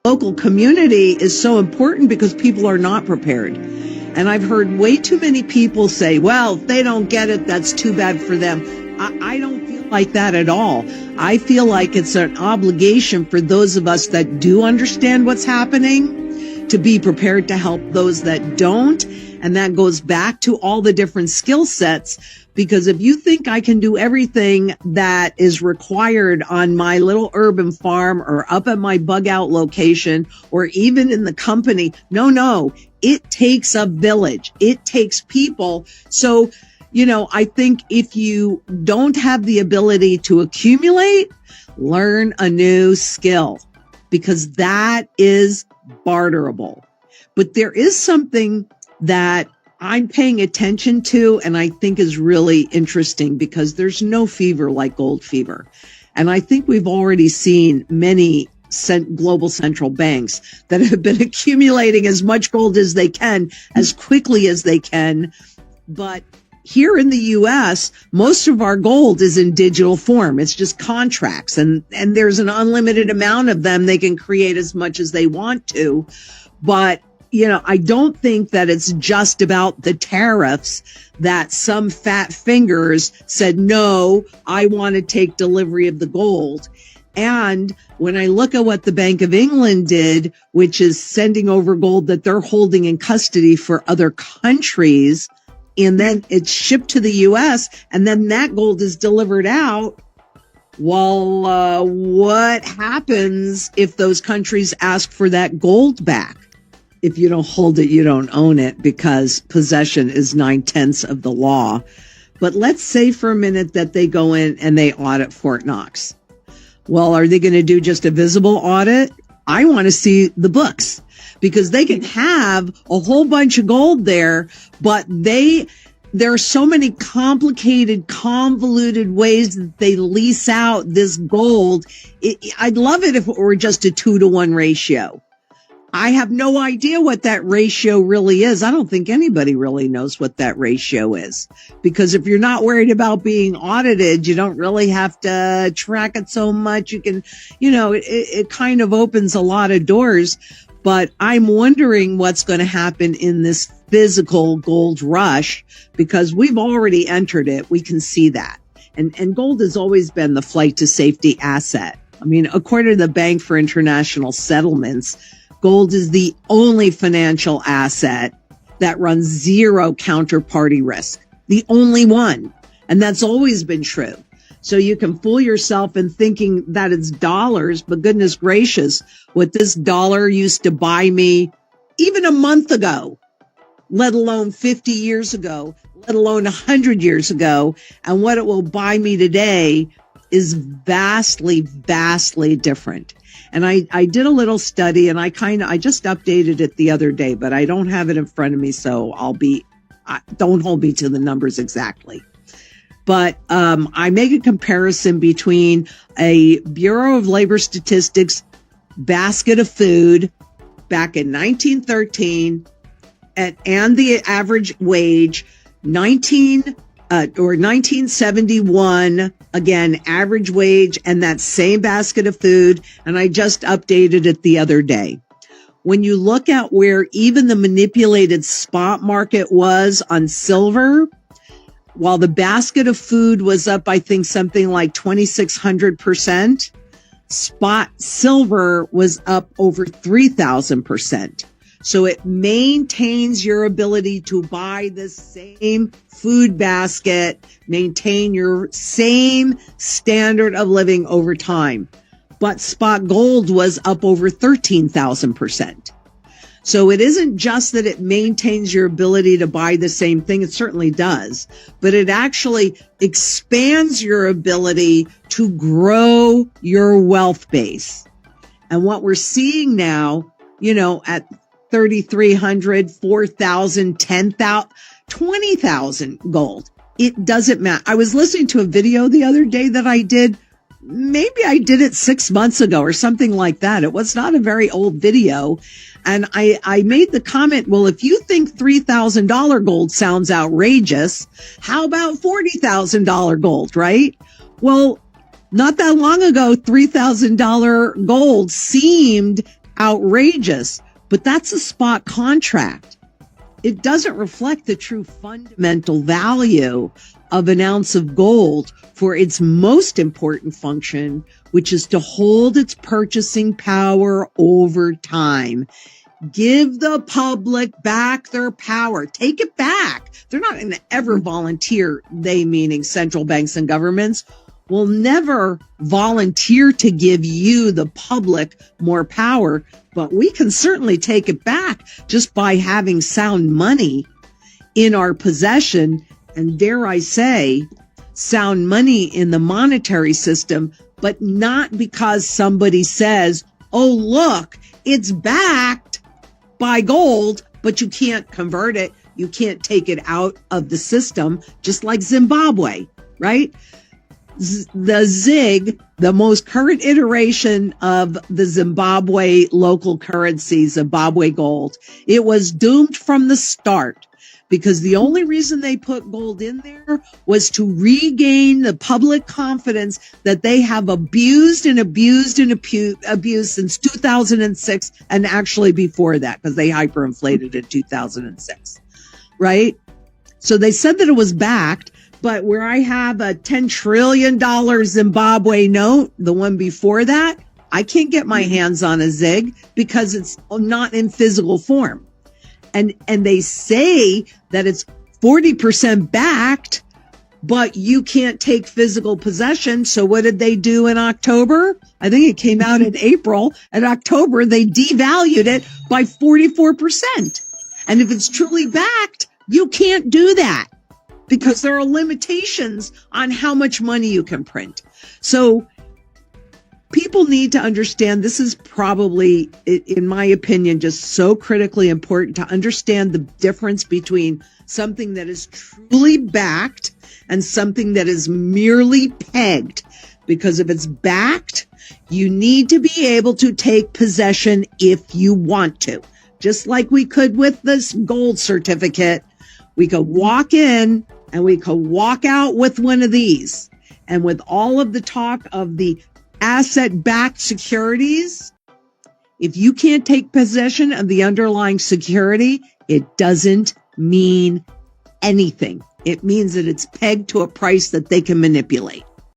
local community is so important because people are not prepared. And I've heard way too many people say, well, if they don't get it, that's too bad for them. I don't feel like that at all. I feel like it's an obligation for those of us that do understand what's happening to be prepared to help those that don't. And that goes back to all the different skill sets, because if you think I can do everything that is required on my little urban farm or up at my bug out location or even in the company, no, it takes a village. It takes people. So, I think if you don't have the ability to accumulate, learn a new skill, because that is barterable. But there is something that I'm paying attention to and I think is really interesting, because there's no fever like gold fever. And I think we've already seen many global central banks that have been accumulating as much gold as they can, as quickly as they can. But here in the U.S., most of our gold is in digital form. It's just contracts, and there's an unlimited amount of them. They can create as much as they want to. But I don't think that it's just about the tariffs that some fat fingers said, no, I want to take delivery of the gold. And when I look at what the Bank of England did, which is sending over gold that they're holding in custody for other countries, and then it's shipped to the U.S., and then that gold is delivered out. Well, what happens if those countries ask for that gold back? If you don't hold it, you don't own it, because possession is 9/10 of the law. But let's say for a minute that they go in and they audit Fort Knox. Well, are they going to do just a visible audit? I want to see the books, because they can have a whole bunch of gold there, but there are so many complicated, convoluted ways that they lease out this gold. I'd love it if it were just a 2-to-1 ratio. I have no idea what that ratio really is. I don't think anybody really knows what that ratio is, because if you're not worried about being audited, you don't really have to track it so much. You can, it kind of opens a lot of doors. But I'm wondering what's going to happen in this physical gold rush, because we've already entered it. We can see that. And gold has always been the flight to safety asset. I mean, according to the Bank for International Settlements, gold is the only financial asset that runs zero counterparty risk. The only one. And that's always been true. So you can fool yourself in thinking that it's dollars, but goodness gracious, what this dollar used to buy me even a month ago, let alone 50 years ago, let alone 100 years ago, and what it will buy me today is vastly, vastly different. And I did a little study, and I just updated it the other day, but I don't have it in front of me, so don't hold me to the numbers exactly. But I make a comparison between a Bureau of Labor Statistics basket of food back in 1913 and the average wage 1971, again, average wage, and that same basket of food. And I just updated it the other day. When you look at where even the manipulated spot market was on silver, while the basket of food was up, I think something like 2,600%, spot silver was up over 3,000%. So it maintains your ability to buy the same food basket, maintain your same standard of living over time. But spot gold was up over 13,000%. So it isn't just that it maintains your ability to buy the same thing. It certainly does, but it actually expands your ability to grow your wealth base. And what we're seeing now, at 3,300, 4,000, 10,000, 20,000 gold. It doesn't matter. I was listening to a video the other day that I did. Maybe I did it 6 months ago or something like that. It was not a very old video. And I made the comment, well, if you think $3,000 gold sounds outrageous, how about $40,000 gold, right? Well, not that long ago, $3,000 gold seemed outrageous, but that's a spot contract. It doesn't reflect the true fundamental value of an ounce of gold for its most important function, which is to hold its purchasing power over time. Give the public back their power. Take it back. They're not going to ever volunteer, they meaning central banks and governments, will never volunteer to give you, the public, more power. But we can certainly take it back just by having sound money in our possession. And dare I say, sound money in the monetary system, but not because somebody says, oh, look, it's backed by gold, but you can't convert it. You can't take it out of the system, just like Zimbabwe, right? The ZiG, the most current iteration of the Zimbabwe local currency, Zimbabwe gold, it was doomed from the start because the only reason they put gold in there was to regain the public confidence that they have abused since 2006, and actually before that, because they hyperinflated in 2006, right? So they said that it was backed. But where I have a $10 trillion Zimbabwe note, the one before that, I can't get my hands on a ZiG because it's not in physical form. And they say that it's 40% backed, but you can't take physical possession. So what did they do in October? I think it came out in April. In October, they devalued it by 44%. And if it's truly backed, you can't do that, because there are limitations on how much money you can print. So people need to understand, this is probably, in my opinion, just so critically important to understand the difference between something that is truly backed and something that is merely pegged. Because if it's backed, you need to be able to take possession if you want to. Just like we could with this gold certificate, we could walk in and we could walk out with one of these. And with all of the talk of the asset-backed securities, if you can't take possession of the underlying security, it doesn't mean anything. It means that it's pegged to a price that they can manipulate.